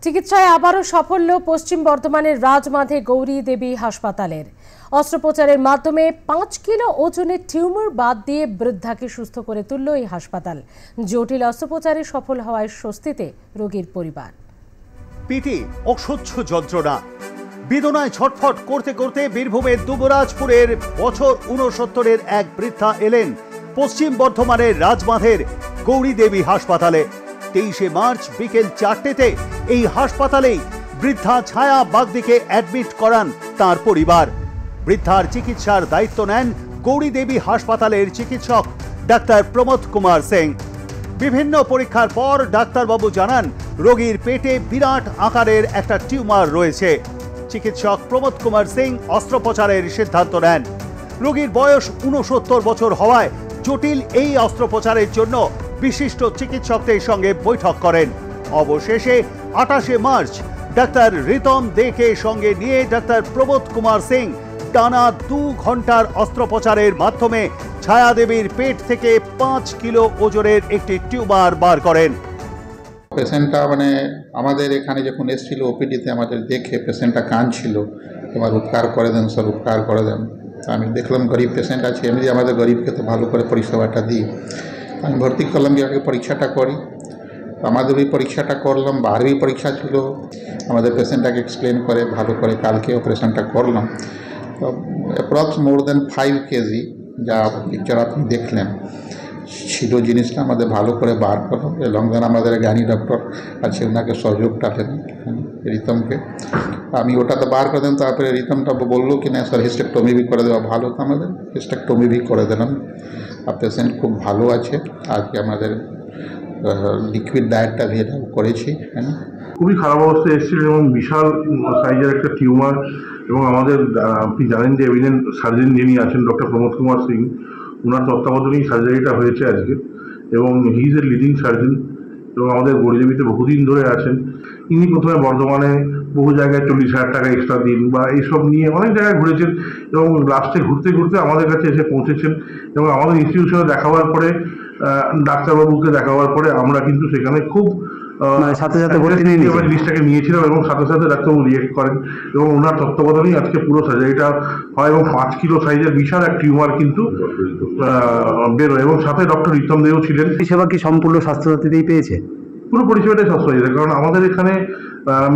চিকিৎসায় আবারও সাফল্য পশ্চিম বর্ধমানের রাজমাধে গৌরী দেবী হাসপাতালের। অস্ত্রোপচারের মাধ্যমে 5 কিলো ওজনের টিউমার বাদ দিয়ে বৃদ্ধাকে সুস্থ করে তুলল এই হাসপাতাল। জটিল অস্ত্রোপচারে সফল হওয়ায় স্বস্তিতে রোগীর পরিবার। পিঠে অসহ্য যন্ত্রণা, বেদনায় ছটফট করতে করতে বীরভূমের দুবরাজপুরের বছর 69-এর এক বৃদ্ধা এলেন পশ্চিম বর্ধমানের রাজমাধের গৌরী দেবী হাসপাতালে। 23শে মার্চ বিকেল 4টেতে এই হাসপাতালেই বৃদ্ধা ছায়া বাগদিকে অ্যাডমিট করান তার পরিবার। বৃদ্ধার চিকিৎসার দায়িত্ব নেন গৌরী দেবী হাসপাতালের চিকিৎসক ডাক্তার প্রমোদ কুমার সিং। বিভিন্ন পরীক্ষার পর ডাক্তারবাবু জানান রোগীর পেটে বিরাট আকারের একটা টিউমার রয়েছে। চিকিৎসক প্রমোদ কুমার সিং অস্ত্রোপচারের সিদ্ধান্ত নেন। রোগীর বয়স 69 বছর হওয়ায় জটিল এই অস্ত্রোপচারের জন্য বিশিষ্ট চিকিৎসকদের সঙ্গে বৈঠক করেন। অবশেষে 28শে মার্চ ডাক্তার রিতম দেকে সঙ্গে নিয়ে ডাক্তার প্রমোদ কুমার সিং টানা 2 ঘন্টার অস্ত্রোপচারের মাধ্যমে ছায়া দেবীর পেট থেকে 5 কিলো ওজনের একটি টিউমার বার করেন। পেশেন্টটা আমাদের এখানে যখন এসেছিল ওপিডিতে আমাদের দেখে পেশেন্টটা কাঁদছিল, তোমার উপকার করে দেন, সব উপকার করে দেন। আমি দেখলাম গরিব পেশেন্ট আছে, এমনি আমাদের গরিবকে তো ভালো করে পরিষেবাটা দিই। আমি ভর্তি করলাম যে আগে পরীক্ষাটা করি। আমাদের ওই পরীক্ষাটা করলাম, 12वीं পরীক্ষা ছিল। আমাদের পেশেন্টটাকে এক্সপ্লেন করে ভালো করে কালকে অপারেশনটা করলাম। তো অ্যাপ্রক্স মোর দেন 5 কেজি যা পিকচার আপনি দেখলেন ছিল, জিনিসটা আমাদের ভালো করে বার করলাম। এবং আমাদের জ্ঞানী ডক্টর আছে, ওনাকে সহযোগটা দেন রিতমকে। আমি ওটাতে বার করে দিলাম। তারপরে রিতমটা বললো কি না স্যার হিস্টেক্টমি भी করে দেওয়া ভালো, তো আমাদের হিস্টেক্টমি भी করে দিলাম। আর পেশেন্ট খুব ভালো আছে। আজকে আমাদের লিকুইড ডায়েটটা भी এটা করেছি। খুবই খারাপ অবস্থায় এসেছিল এবং বিশাল সাইজের একটা টিউমার। এবং আমাদের আপনি জানেন যে এভিডেন্ট সার্জন যিনি আছেন ডক্টর প্রমোদ কুমার সিং, ওনার তত্ত্বাবধানেই সার্জারিটা হয়েছে আজকে। এবং he is a leading surgeon এবং আমাদের গৌরীদেবীতে বহুদিন ধরে আছেন। ইনি প্রথমে বর্ধমানে বহু জায়গায় 40,000 টাকা এক্সট্রা দিন বা এইসব নিয়ে অনেক জায়গায় ঘুরেছেন এবং লাস্টে ঘুরতে ঘুরতে আমাদের কাছে এসে পৌঁছেছেন। এবং আমাদের ইনস্টিটিউশনে দেখাবার পরে, ডাক্তারবাবুকে দেখাবার পরে আমরা কিন্তু সেখানে খুব সাথে সাথে লিস্টটাকে নিয়েছিলাম এবং সাথে সাথে ডাক্তারবাবু রিয়েক্ট করেন এবং ওনার তত্ত্বাবধানেই আজকে পুরো সার্জারিটা হয় এবং 5 কিলো সাইজের বিশাল এক টিউমার কিন্তু বেরোয়। এবং সাথে ডক্টর রিতম দেও ছিলেন। পরিষেবা কি সম্পূর্ণ স্বাস্থ্যসাথীতেই পেয়েছে? পুরো পরিষেবাটাই স্বাস্থ্যসাথী, কারণ আমাদের এখানে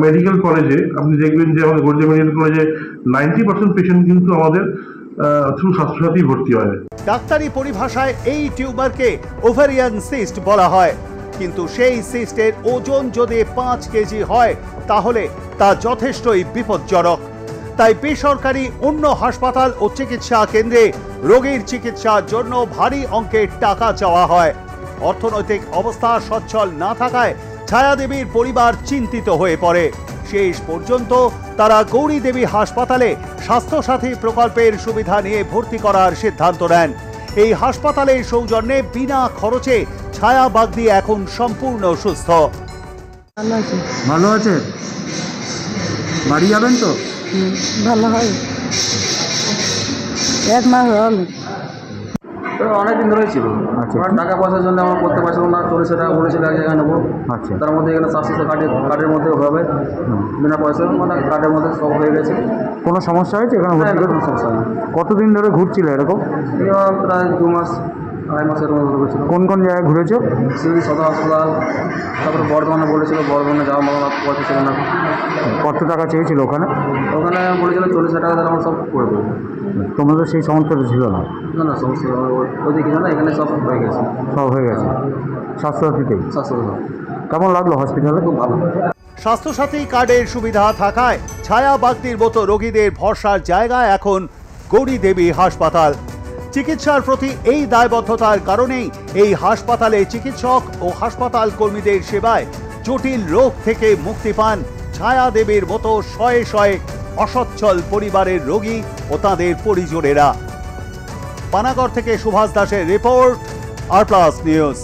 মেডিকেল কলেজে আপনি দেখবেন যে আমাদের গৌরী মেডিকেল কলেজে 90% পেশেন্ট কিন্তু আমাদের থ্রু স্বাস্থ্যসাথী ভর্তি হয়। ডাক্তারি পরিভাষায় এই টিউমারকে ওভারিয়ান সিস্ট বলা হয়, কিন্তু সেই সিস্টের ওজন যদি 5 কেজি হয় তাহলে তা যথেষ্টই বিপজ্জনক। তাই বেসরকারি অন্য হাসপাতাল ও চিকিৎসা কেন্দ্রে রোগীর চিকিৎসার জন্য ভারী অঙ্কের টাকা চাওয়া হয়। অর্থনৈতিক অবস্থা সচ্ছল না থাকায় ছায়া দেবীর পরিবার চিন্তিত হয়ে পড়ে। শেষ পর্যন্ত তারা গৌরী দেবী হাসপাতালে স্বাস্থ্যসাথী প্রকল্পের সুবিধা নিয়ে ভর্তি করার সিদ্ধান্ত নেন। এই হাসপাতালের সৌজন্যে বিনা খরচে ছায়া বাগদি এখন সম্পূর্ণ সুস্থ। ভালো আছে? বাড়ি যাবেন তো? ভালো হয়, 1 মাস হল। তো অনেকদিন ধরেই ছিল। আচ্ছা, টাকা পয়সার জন্য আমার করতে পারছিলাম না। 40,000 টাকা বলেছিল এক জায়গায় নেবো। আচ্ছা, তার মধ্যে এখানে স্বাস্থ্য কার্ডের মধ্যে হবে, বিনা পয়সা কার্ডের মধ্যে সব হয়ে গেছে। কোনো সমস্যা হয়েছে এখানে? কোনো সমস্যা নেই। কতদিন ধরে ঘুরছিল এরকম? প্রায় 2 মাস 2.5 মাসের মধ্যে ঘুরেছিল। কোন কোন জায়গায় ঘুরেছো? সিভিল সদর হাসপাতাল, তারপরে বর্ধমানে বলেছিল, বর্ধমানে যাওয়া মামলা পয়সা ছিল না। কত টাকা চেয়েছিল ওখানে? ওখানে বলেছিল 40,000 টাকা তাহলে আমার সব করে দেবো। তোমাদের সেই সমস্যাটা ছিল না? না না, সমস্যা ওই দিকে না, এখানে সব হয়ে গেছে। সব হয়ে গেছে স্বাস্থ্যসাথীতেই? স্বাস্থ্য কেমন লাগলো হসপিটালে? খুব ভালো। স্বাস্থ্যসাথী কার্ডের সুবিধা থাকায় ছায়া বাগদির মতো রোগীদের ভরসার জায়গা এখন গৌরী দেবী হাসপাতাল। চিকিৎসার প্রতি এই দায়বদ্ধতার কারণেই এই হাসপাতালে চিকিৎসক ও হাসপাতাল কর্মীদের সেবায় জটিল রোগ থেকে মুক্তি পান ছায়া দেবীর মতো শয়ে শয়ে অসচ্ছল পরিবারের রোগী ও তাদের পরিজনেরা। পানাগড় থেকে সুভাষ দাসের রিপোর্ট, আর প্লাস নিউজ।